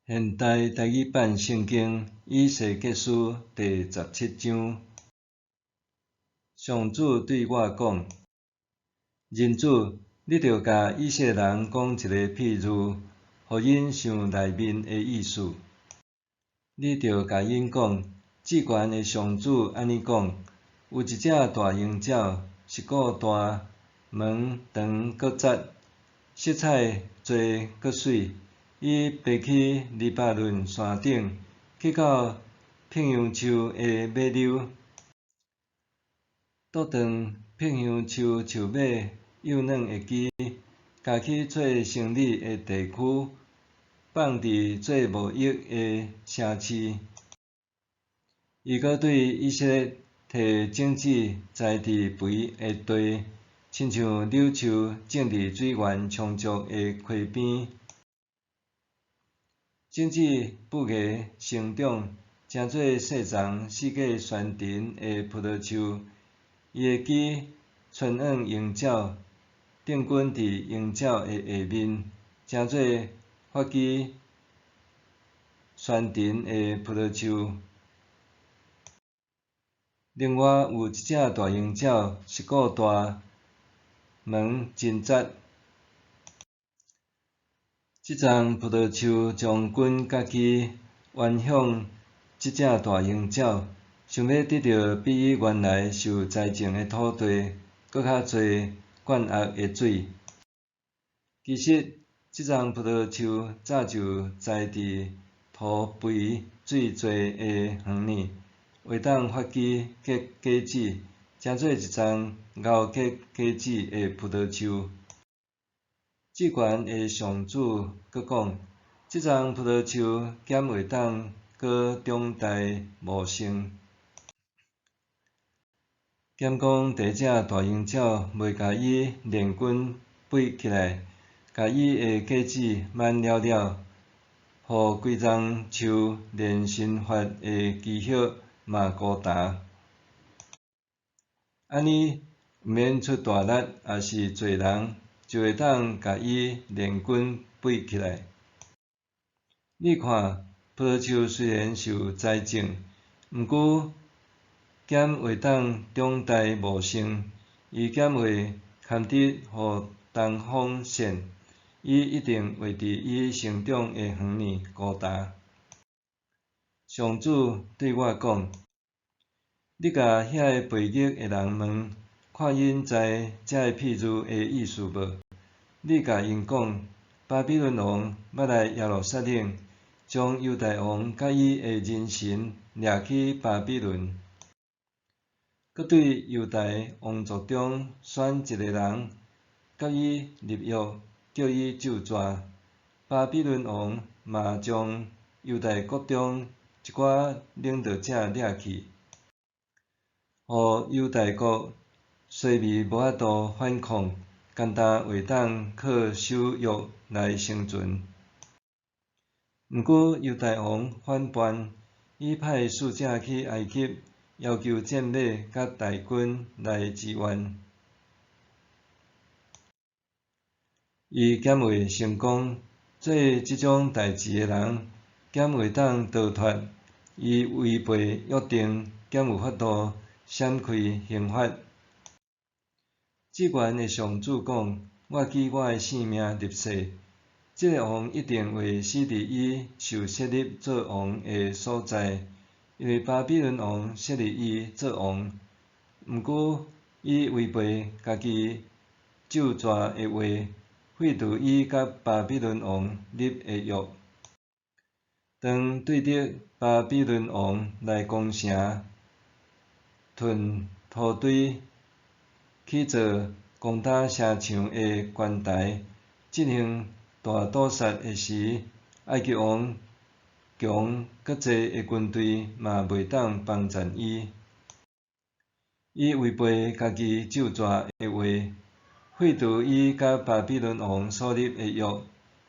现代台语版圣经以西结书第17章。上主对我讲：人子，你着甲以色列人讲一个譬喻，互因想内面的意思。你着甲因讲，至悬的上主安尼讲：有一只大鹰鸟，是个大，毛长搁窄，色彩多搁水。伊爬去黎巴嫩山顶，去到片香树的尾溜，倒断片香树树尾幼嫩的枝，夹去做生理的地区，放伫做无益的城市。伊阁对以色列摕种子栽伫肥的地，亲像柳树种伫水源充足的溪边。种子不芽生长，成做细丛四界旋陈的葡萄树。伊的枝伸往鹰鸟，定滚伫鹰鸟的下面，成做发枝旋陈的葡萄树。另外有一只大鹰鸟，是个大，毛真窄。即丛葡萄树将根甲枝弯向即只大鹰鸟，想要得到比伊原来受栽种的土地搁较侪灌压的水。其实，即丛葡萄树早就栽伫土肥水多的园里，为当发枝结果子，成做一丛熬结果子的葡萄树。至悬的上主阁讲：即丛葡萄树减会当搁长大茂盛。减讲第一只大鹰鸟袂甲伊连根拔起来，甲伊的果子挽了了，互规丛树连生发的机会嘛孤单。安尼毋免出大力，也是侪人就会当甲伊连根拔起来。你看，葡萄树虽然受栽种，毋过减会当长大茂盛，伊减会堪得互东风扇，伊一定会伫伊成长的园里孤单。上主对我讲：你甲遐个培育的人问，看因知这个譬喻的意思无？你甲因讲，巴比伦王要来耶路撒冷，将犹大王甲伊的人神掠去巴比伦。阁对犹大王族中选一个人，甲伊立约，叫伊咒诅。巴比伦王嘛将犹大国中一寡领导者掠去，互犹大国衰微无法度反抗，简单会当靠守约来生存。毋过犹大王反叛，伊派使者去埃及，要求战马甲大军来支援。伊减会成功，做即种代志的人，减会当逃脱。伊违背约定，减有法度闪开刑罚。至悬的上主讲：我记我的性命立誓，这个王一定会死伫伊受设立做王的所在，因为巴比伦王设立伊做王。毋过伊违背家己咒诅的话，废除伊甲巴比伦王立的约。当对着巴比伦王来攻城，屯土堆，起造攻打城墙的悬台，进行大屠杀的时，埃及王强搁济的军队嘛袂当帮助伊。伊违背家己咒诅的话，废除伊甲巴比伦王所立的约。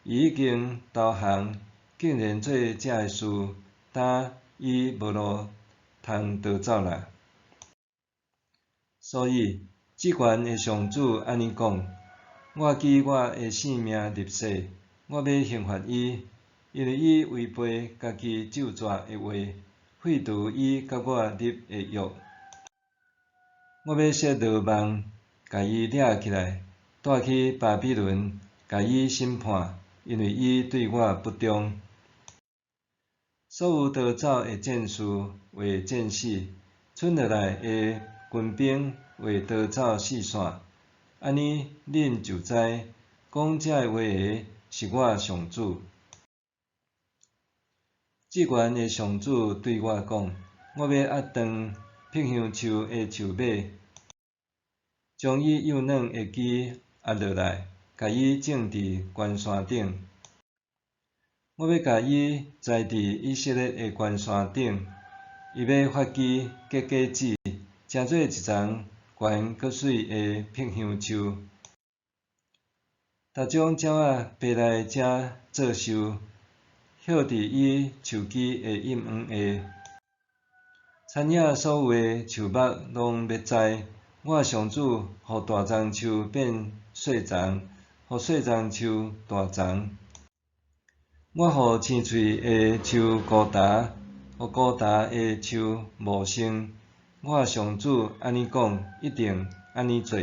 伊已经投降，竟然做这个事，呾伊无路通逃走啦。所以，至悬的上主安尼讲：我记我的性命立誓，我要刑罚伊，因为伊违背家己咒詛的话，废除伊甲我立的约。我要设罗网，甲伊掠起来，带去巴比伦，甲伊审判，因为伊对我不忠。所有逃走的战士为战死，剩落来的军兵为逃走四散。安尼，恁就知讲这话的是我上主。至悬的上主对我讲：我要压断碧香树的树尾，将伊幼嫩的枝压落来，甲伊种伫悬山顶。我要甲伊栽伫以色列的悬山顶，伊要发枝结果子，成做一丛悬阁水的碧香树。逐种鸟仔飞来这做寿，歇伫伊树枝的荫黄下。田野所有的树木拢要栽。我上主互大丛树变细丛，互细丛树大丛。我互青翠的树高大，互高大的树茂盛。我上主安尼讲，一定安尼做。